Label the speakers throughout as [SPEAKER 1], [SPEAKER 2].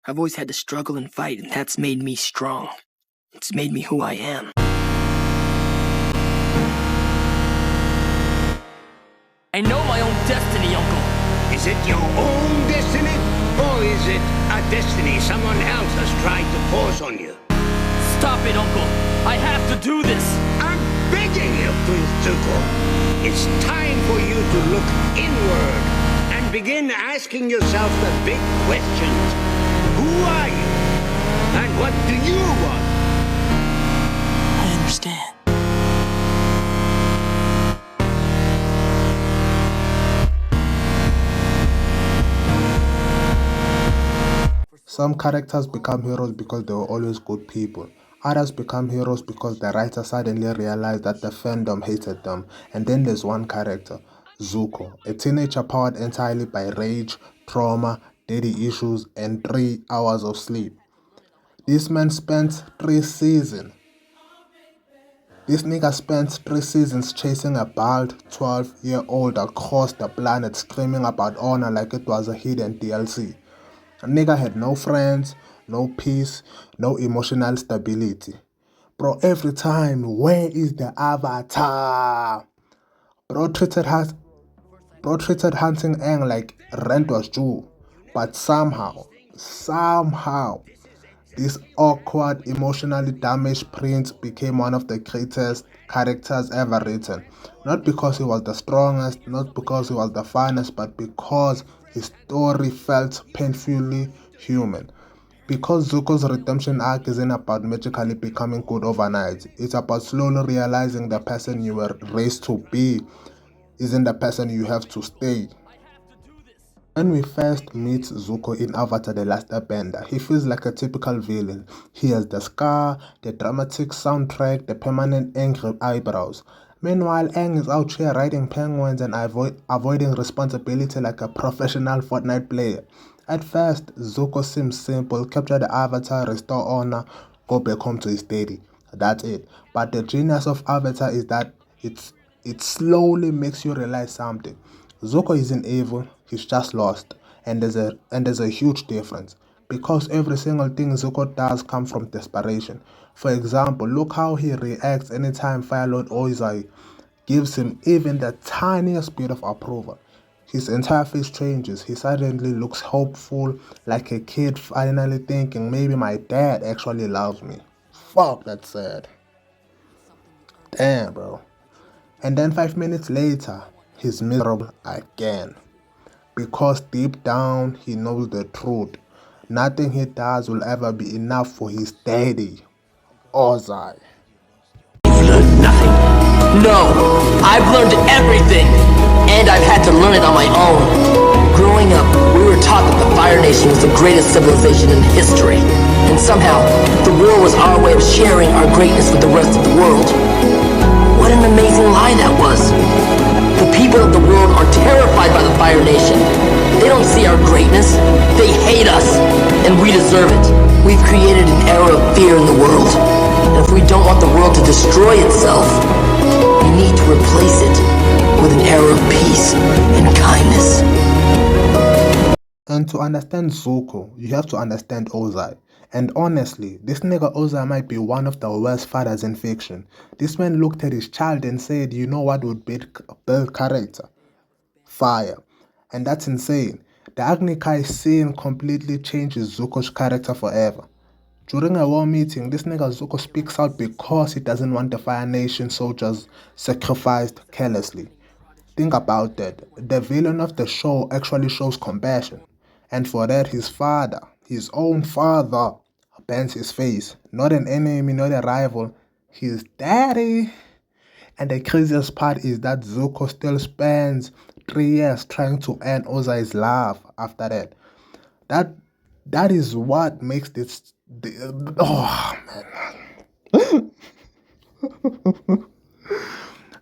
[SPEAKER 1] I've always had to struggle and fight, and that's made me strong. It's made me who I am. I know my own destiny, Uncle.
[SPEAKER 2] Is it your own destiny? Or is it a destiny someone else has tried to force on you?
[SPEAKER 1] Stop it, Uncle. I have to do this.
[SPEAKER 2] I'm begging you, Prince Zuko. It's time for you to look inward and begin asking yourself the big questions. Who are you? And what do you want?
[SPEAKER 1] I understand.
[SPEAKER 3] Some characters become heroes because they were always good people. Others become heroes because the writer suddenly realized that the fandom hated them. And then there's one character, Zuko, a teenager powered entirely by rage, trauma, daddy issues, and 3 hours of sleep. This man spent 3 seasons. This nigga spent 3 seasons chasing a bald 12-year-old across the planet screaming about honor like it was a hidden DLC. A nigga had no friends, no peace, no emotional stability. Bro, every time, where is the avatar? Bro treated hunting Aang like rent was due. But somehow, this awkward, emotionally damaged prince became one of the greatest characters ever written. Not because he was the strongest, not because he was the finest, but because his story felt painfully human. Because Zuko's redemption arc isn't about magically becoming good overnight, it's about slowly realizing the person you were raised to be isn't the person you have to stay. When we first meet Zuko in Avatar The Last Airbender, he feels like a typical villain. He has the scar, the dramatic soundtrack, the permanent angry eyebrows. Meanwhile, Aang is out here riding penguins and avoiding responsibility like a professional Fortnite player. At first, Zuko seems simple: capture the Avatar, restore honor, go back home to his daddy. That's it. But the genius of Avatar is that it slowly makes you realize something. Zuko isn't evil, he's just lost. And there's a huge difference. Because every single thing Zuko does comes from desperation. For example, look how he reacts anytime Fire Lord Ozai gives him even the tiniest bit of approval. His entire face changes. He suddenly looks hopeful, like a kid finally thinking maybe my dad actually loves me. Fuck, that's sad. Damn, bro. And then 5 minutes later, he's miserable again. Because deep down, he knows the truth. Nothing he does will ever be enough for his daddy, Ozai.
[SPEAKER 1] You've learned nothing. No, I've learned everything. And I've had to learn it on my own. Growing up, we were taught that the Fire Nation was the greatest civilization in history. And somehow, the war was our way of sharing our greatness with the rest of the world. What an amazing lie that was. The people of the world are terrified by the Fire Nation. They don't see our greatness. They hate us. And we deserve it. We've created an era of fear in the world. And if we don't want the world to destroy itself, we need to replace it with an era of peace and kindness.
[SPEAKER 3] And to understand Zuko, you have to understand Ozai. And honestly, this nigga Ozai might be one of the worst fathers in fiction. This man looked at his child and said, you know what would build character? Fire. And that's insane. The Agni Kai scene completely changes Zuko's character forever. During a war meeting, this nigga Zuko speaks out because he doesn't want the Fire Nation soldiers sacrificed carelessly. Think about that. The villain of the show actually shows compassion. And for that, his father, his own father, bends his face. Not an enemy, not a rival. His daddy. And the craziest part is that Zuko still spends 3 years trying to earn Ozai's love after that. That is what makes this... Oh, man.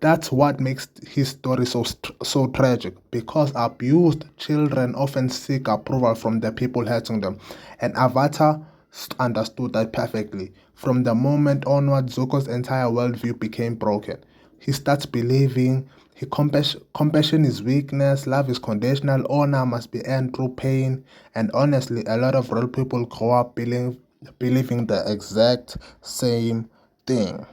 [SPEAKER 3] That's what makes his story so tragic, because abused children often seek approval from the people hurting them, and Avatar understood that perfectly. From the moment onward, Zuko's entire worldview became broken. He starts believing Compassion is weakness, love is conditional, honor must be earned through pain, and honestly, a lot of real people grow up believing the exact same thing.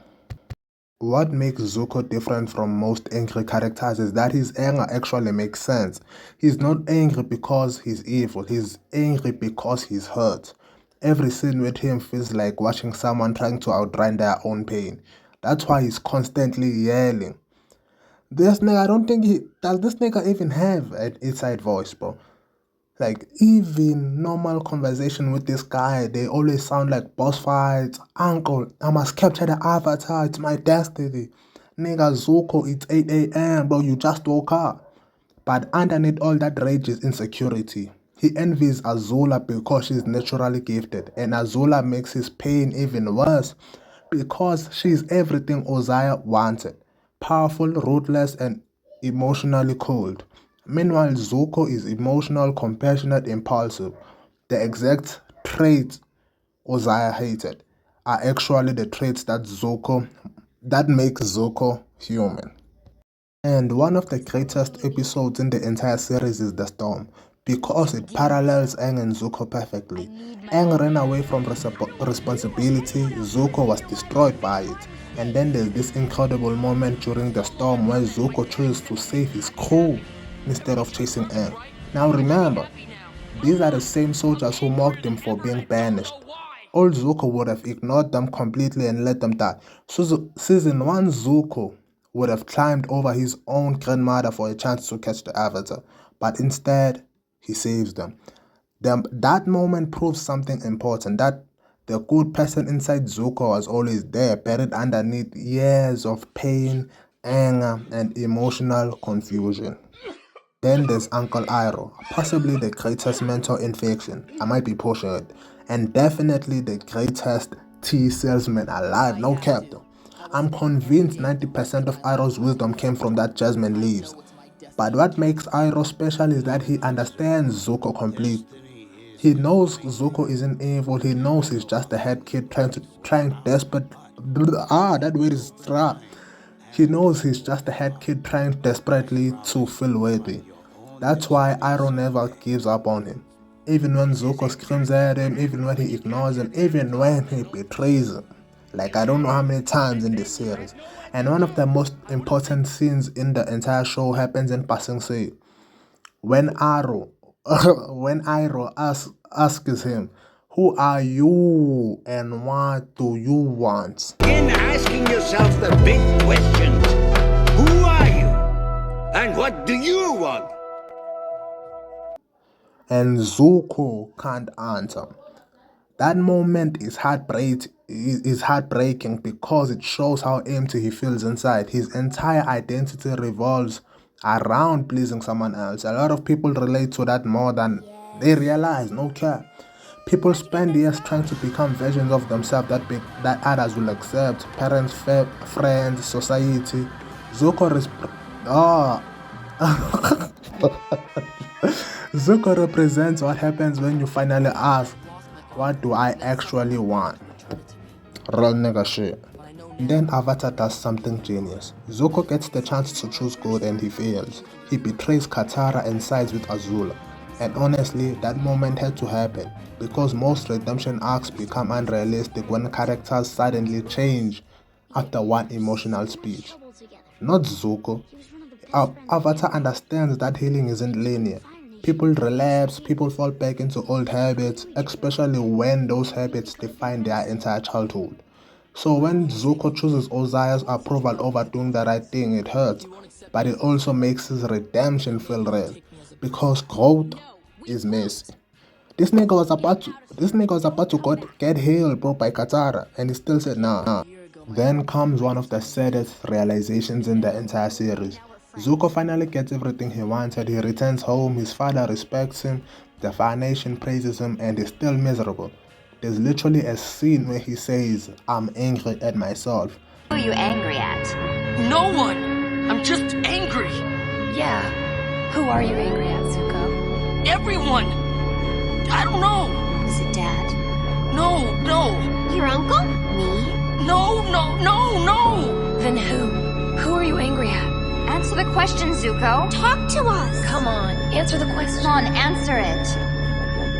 [SPEAKER 3] What makes Zuko different from most angry characters is that his anger actually makes sense. He's not angry because he's evil, he's angry because he's hurt. Every scene with him feels like watching someone trying to outrun their own pain. That's why he's constantly yelling. This nigga, I don't think this nigga even have an inside voice, bro. Like, even normal conversation with this guy, they always sound like boss fights. Uncle, I must capture the avatar. It's my destiny. Nigga, Zuko, it's 8 a.m., bro. You just woke up. But underneath all that rage is insecurity. He envies Azula because she's naturally gifted, and Azula makes his pain even worse because she's everything Ozai wanted. Powerful, ruthless, and emotionally cold. Meanwhile, Zuko is emotional, compassionate, impulsive. The exact traits Ozai hated are actually the traits that make Zuko human. And one of the greatest episodes in the entire series is The Storm, because it parallels Aang and Zuko perfectly. Aang ran away from responsibility, Zuko was destroyed by it. And then there's this incredible moment during the storm where Zuko chooses to save his crew instead of chasing Aang. Now remember, these are the same soldiers who mocked him for being banished. Old Zuko would have ignored them completely and let them die. So season 1 Zuko would have climbed over his own grandmother for a chance to catch the Avatar, but instead, he saves them. That moment proves something important, that the good person inside Zuko was always there, buried underneath years of pain, anger, and emotional confusion. Then there's Uncle Iroh, possibly the greatest mentor in fiction. I might be pushing it. And definitely the greatest tea salesman alive, no cap though. I'm convinced 90% of Iroh's wisdom came from that jasmine leaves. But what makes Iroh special is that he understands Zuko completely. He knows Zuko isn't evil, he knows he's just a head kid trying desperate. That word is trap. He knows he's just a head kid trying desperately to feel worthy. That's why Iroh never gives up on him. Even when Zuko screams at him, even when he ignores him, even when he betrays him. Like, I don't know how many times in this series. And one of the most important scenes in the entire show happens in Passing Sea. When Iroh asks him, who are you and what do you want?
[SPEAKER 2] Begin asking yourself the big questions. Who are you? And what do you want?
[SPEAKER 3] And Zuko can't answer. That moment is heartbreaking because it shows how empty he feels inside. His entire identity revolves around pleasing someone else. A lot of people relate to that more than they realize, no care. People spend years trying to become versions of themselves that others will accept. Parents, friends, society. Zuko represents what happens when you finally ask, what do I actually want? Real nigga shit. Then Avatar does something genius. Zuko gets the chance to choose good and he fails. He betrays Katara and sides with Azula. And honestly, that moment had to happen, because most redemption arcs become unrealistic when characters suddenly change after one emotional speech. Not Zuko. Avatar understands that healing isn't linear. People relapse, people fall back into old habits, especially when those habits define their entire childhood. So when Zuko chooses Ozai's approval over doing the right thing, it hurts, but it also makes his redemption feel real, because growth is messy. This nigga was about to get healed, bro, by Katara, and he still said nah. Then comes one of the saddest realizations in the entire series. Zuko finally gets everything he wanted. He returns home, his father respects him, the Fire Nation praises him, and he's still miserable. There's literally a scene where he says, I'm angry at myself.
[SPEAKER 4] Who are you angry at?
[SPEAKER 1] No one! I'm just angry!
[SPEAKER 4] Yeah. Who are you angry at, Zuko?
[SPEAKER 1] Everyone! I don't know!
[SPEAKER 4] Is it Dad?
[SPEAKER 1] No!
[SPEAKER 4] Your uncle? Me?
[SPEAKER 1] No!
[SPEAKER 4] Then who? Who are you angry at? Answer.
[SPEAKER 5] answer the question, Zuko.
[SPEAKER 4] Talk to us. Come on, answer the question.
[SPEAKER 5] Come on, answer it.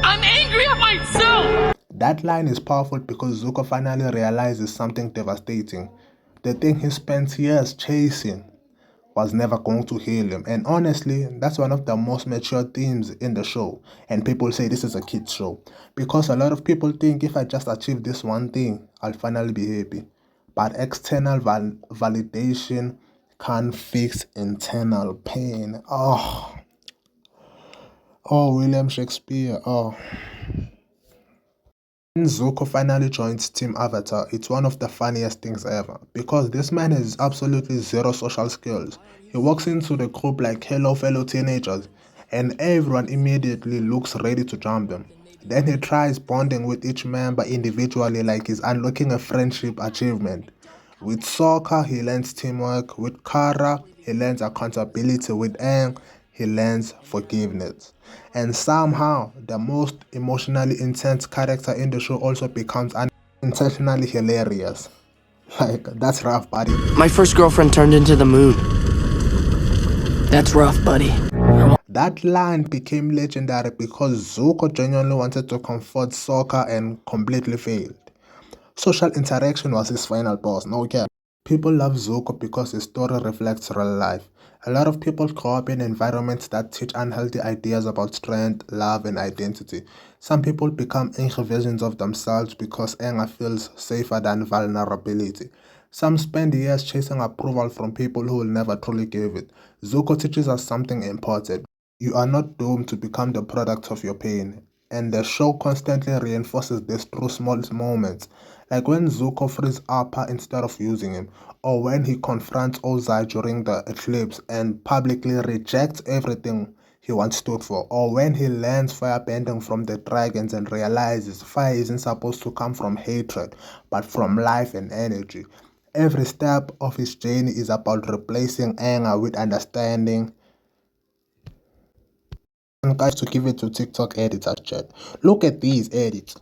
[SPEAKER 1] I'm angry at myself!
[SPEAKER 3] That line is powerful because Zuko finally realizes something devastating. The thing he spent years chasing was never going to heal him. And honestly, that's one of the most mature themes in the show. And people say this is a kid's show. Because a lot of people think if I just achieve this one thing, I'll finally be happy. But external validation can't fix internal pain. Oh, William Shakespeare. Oh. When Zuko finally joins Team Avatar, it's one of the funniest things ever, because this man has absolutely zero social skills. He walks into the group like, hello fellow teenagers, and everyone immediately looks ready to jump him. Then he tries bonding with each member individually like he's unlocking a friendship achievement. With Sokka, he learns teamwork. With Kara, he learns accountability. With Aang, he learns forgiveness. And somehow, the most emotionally intense character in the show also becomes unintentionally hilarious. Like, that's rough, buddy.
[SPEAKER 1] My first girlfriend turned into the moon. That's rough, buddy.
[SPEAKER 3] That line became legendary because Zuko genuinely wanted to comfort Sokka and completely failed. Social interaction was his final boss, no cap. People love Zuko because his story reflects real life. A lot of people grow up in environments that teach unhealthy ideas about strength, love, and identity. Some people become angry versions of themselves because anger feels safer than vulnerability. Some spend years chasing approval from people who will never truly give it. Zuko teaches us something important. You are not doomed to become the product of your pain. And the show constantly reinforces this through small moments, like when Zuko frees Appa instead of using him, or when he confronts Ozai during the eclipse and publicly rejects everything he once stood for, or when he learns firebending from the dragons and realizes fire isn't supposed to come from hatred, but from life and energy. Every step of his journey is about replacing anger with understanding. And guys, to give it to TikTok editors, chat. Look at these edits.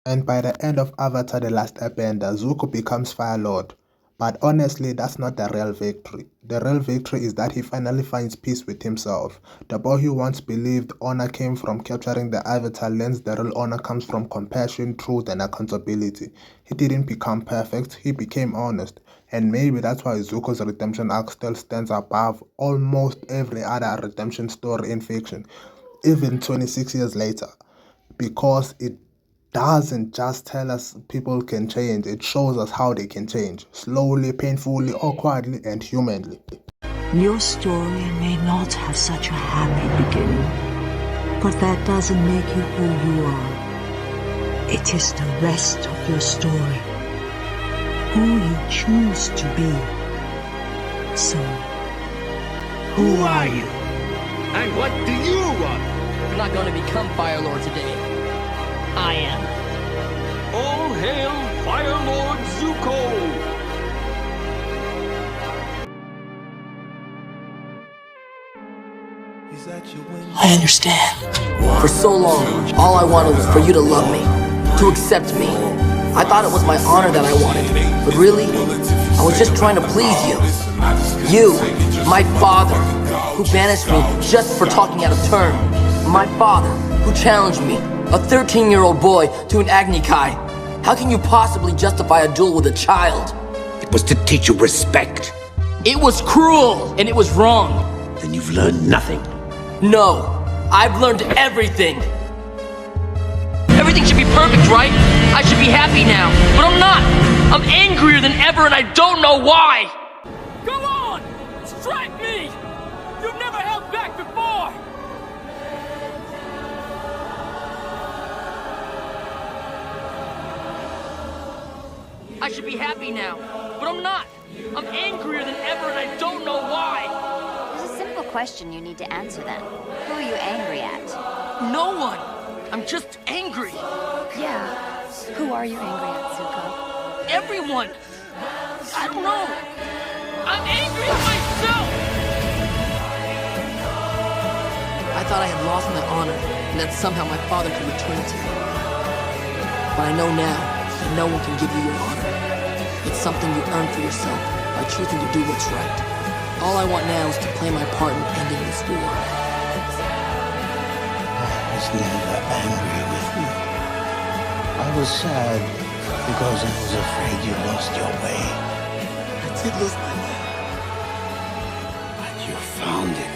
[SPEAKER 3] And by the end of Avatar The Last Airbender, Zuko becomes Fire Lord. But honestly, that's not the real victory. The real victory is that he finally finds peace with himself. The boy who once believed honor came from capturing the Avatar learns the real honor comes from compassion, truth, and accountability. He didn't become perfect, he became honest. And maybe that's why Zuko's redemption arc still stands above almost every other redemption story in fiction, even 26 years later. Because it doesn't just tell us people can change, it shows us how they can change. Slowly, painfully, awkwardly, and humanly.
[SPEAKER 6] Your story may not have such a happy beginning, but that doesn't make you who you are. It is the rest of your story, who you choose to be. So,
[SPEAKER 2] Who are you? And what do you want?
[SPEAKER 1] You're not going to become Fire Lord today. I am.
[SPEAKER 7] All hail Fire Lord Zuko!
[SPEAKER 1] I understand. For so long, all I wanted was for you to love me, to accept me. I thought it was my honor that I wanted, but really, I was just trying to please you. You, my father, who banished me just for talking out of turn. My father, who challenged me, a 13-year-old boy, to an Agni Kai. How can you possibly justify a duel with a child?
[SPEAKER 2] It was to teach you respect.
[SPEAKER 1] It was cruel, and it was wrong.
[SPEAKER 2] Then you've learned nothing.
[SPEAKER 1] No, I've learned everything. Everything should be perfect, right? I should be happy now, but I'm not. I'm angrier than ever, and I don't know why.
[SPEAKER 7] Go on! Strike me! You've never held back before!
[SPEAKER 1] I should be happy now, but I'm not. I'm angrier than ever, and I don't know why.
[SPEAKER 5] There's a simple question you need to answer then. Who are you angry at?
[SPEAKER 1] No one. I'm just angry.
[SPEAKER 4] Yeah. Who are you angry at, Zuko?
[SPEAKER 1] Everyone.
[SPEAKER 7] I don't know. I'm angry at myself.
[SPEAKER 1] I thought I had lost my honor, and that somehow my father could return it to me. But I know now that no one can give you your honor. It's something you earn for yourself by choosing to do what's right. All I want now is to play my part in ending this war.
[SPEAKER 2] I was never angry with you. I was sad because I was afraid you lost your way.
[SPEAKER 1] I did lose my way.
[SPEAKER 2] But you found it.